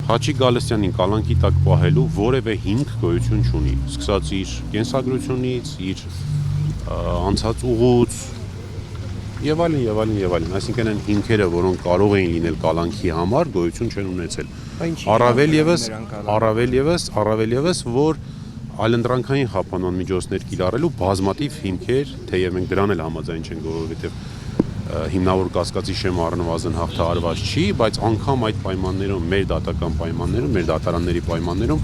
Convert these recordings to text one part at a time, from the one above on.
Հաչիկ Գալստյանին կալանքի տակ պահելու որևէ հիմք գոյություն չունի, սկսած իր կենսագրությունից, իր անցած ուղուց եւ այլն եւ այլն եւ այլն, այսինքն այն հիմքերը, որոնք կարող էին լինել կալանքի համար, գոյություն չեն ունեցել։ Առավել եւս, որ այլընտրանքային խափանման միջոցներ կիրառելու բազմաթիվ հիմքեր, թեև մենք դրան էլ համաձայն չենք, որովհետեւ հիմնավոր կասկածի շեմ առնվազն հաղթահարված չի, բայց անգամ այդ պայմաններում, մեր դատական պայմաններում, մեր դատարանների պայմաններում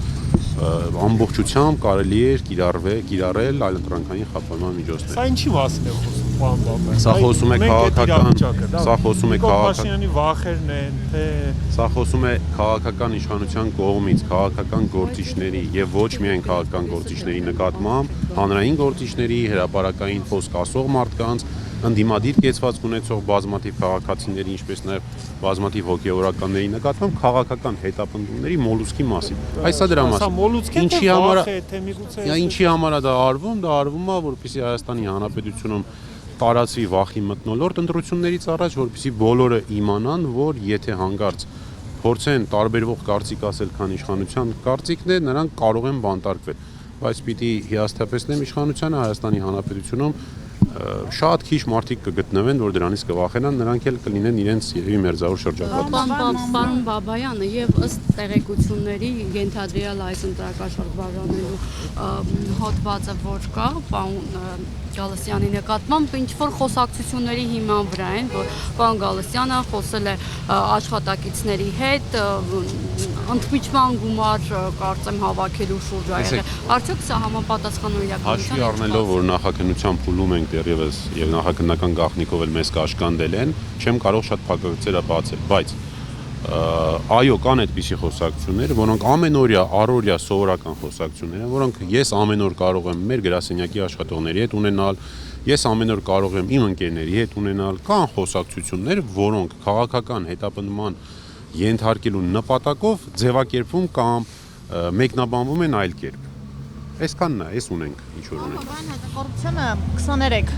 ամբողջությամբ կարելի էր կիրառել այլընտրանքային խափանման միջոցներ։ Սա ինչի մասին է խոսում, պարոն Բաբայան։ Սա խոսում է Փաշինյանի վախերն են, թե Սա խոսում է քաղաքական իշխանության կողմից, քաղաքական գործիչների եւ ոչ միայն քաղաքական գործիչների նկատմամբ, հանրային գործիչների, հրապարակային խոսք ասող մարդկանց, ընդդիմադիր կեցվածք ունեցող բազմաթիվ քաղաքացիների, ինչպես նաև բազմաթիվ հոգեվորականների նկատմամբ քաղաքական հետապնդումների մոլուցքի մասին։ Այս է դրա մասին։ Ինչի համար է դա արվում, որպեսզի Հայաստանի Հանրապետությունում տարածվի վախի մթնոլորտ ընտրություններից առաջ, որպեսզի բոլորը իմանան, որ եթե հանկարծ փորձեն տարբերվող կարծիք ասել, քան իշխանության կարծիքն է, նրանք կարող են բանտարկվել, բայց պիտի հիասթափեցնեմ իշխանությանը Հայաստանի Հանրապետությունում շատ քիչ մարդիկ կգտնվեն, որ դրանից կվախենան, նրանք էլ կլինեն իրենց երևի մերձավոր շրջապատում։ Պարոն Բաբայանը եւ ըստ տեղեկությունների ենթադրյալ այս ընտրակաշառք բաժանելու հոդվածը որ կա, պարոն Գալստյանի նկատմամբ ինչ-որ խոսակցությունների հիման վրա են, որ պարոն Գալստյանը խոսել է աշխատակիցների հետ, ընդմիջման գումար կարծեմ հավաքելու շուրջ է եղել։ Արդյոք սա համապատասխանում է իրականությանը։ Հաշվի առնելով, որ նախաքննության փուլում ենք դեռևս եւ նախաքննական գաղտնիքով էլ մեզ կաշկանդել են, չեմ կարող շատ փակագծեր բացել, բայց այո, կան այդպիսի խոսակցություններ, որոնք ամենօրյա, առօրյա սովորական խոսակցություններ են, որոնք ես ամեն օր կարող եմ մեր գրասենյակի աշխատողների հետ ունենալ, ես ամեն օր կարող եմ իմ ընկերների հետ ունենալ, կան խոսակցություններ, որոնք քաղաքական հետապնդման ենթարկելու նպատակով ձևակերպվում կամ մեկնաբանվում են այլ կերպ։ Այսքանն է, այս ունենք, ինչ որ ունենք։ Կոռուպցիոնը 23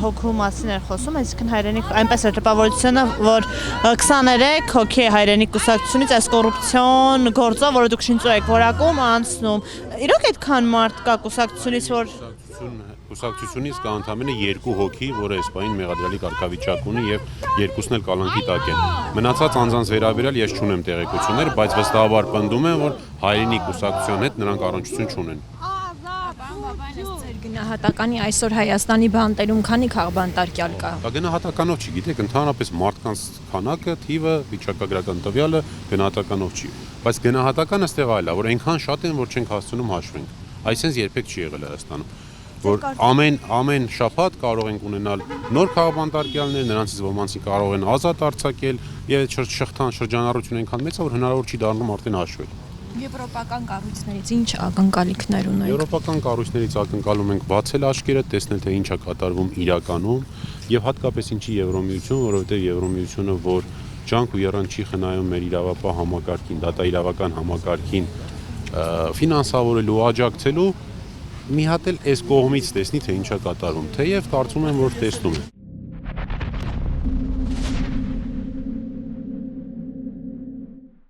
հոգու մասին էր խոսում, այսինքն հայրենիք այնպես է տպավորությունը, որ 23 հոգի հայրենիք կուսակցությունից այս կոռուպցիոն գործով, որը դուք շինծու եք որակում, անցնում։ Իրոք այդքան մարդ կա կուսակցությունից, որ կուսակցությունից կա ընդամենը 2 հոգի, որը այս պահին մեղադրյալի կարգավիճակ ունի եւ երկուսն էլ կալանքի տակ են։ Մնացած անձանց վերաբերյալ ես չունեմ տեղեկություններ, բայց վստահաբար պնդում եմ, որ հայրենիք կուսակցության հետ նրանք առնչություն չունեն։ Գնահատականի այսօր Հայաստանի բանտերում քանի քաղբանտարկյալ կա։ Գնահատականով չի, գիտեք, ընդհանրապես մարդկանց քանակը, թիվը, վիճակագրական տվյալը գնահատականով չի, բայց գնահատականը ստեղ այլ է, որ այնքան շատ են, որ չենք հասցնում հաշվենք։ Այսինքն երբեք չի եղել Հայաստանում, որ ամեն շաբաթ կարող ենք ունենալ նոր քաղբանտարկյալներ, նրանցից ոմանցի կարող են ազատ արձակել եւ շրջանառությունը այնքան մեծ է, որ հնարավոր չի դառնում արդեն հաշվել։ Եվրոպական կառույցներից ինչ ակնկալիքներ ունենք։ Եվրոպական կառույցներից ակնկալում ենք բացել աչքերը, տեսնել թե ինչ է կատարվում իրականում եւ հատկապես ինչի Եվրոմիություն, որովհետեւ Եվրոմիությունը, որ ջանք ու եռան չի խնայում մեր իրավապահ համակարգին, դատաիրավական համակարգին ֆինանսավորելու, աջակցելու, մի հատ էլ այս կողմից տեսնի թե ինչ է կատարվում, թեև կարծում եմ, որ տեսնում է։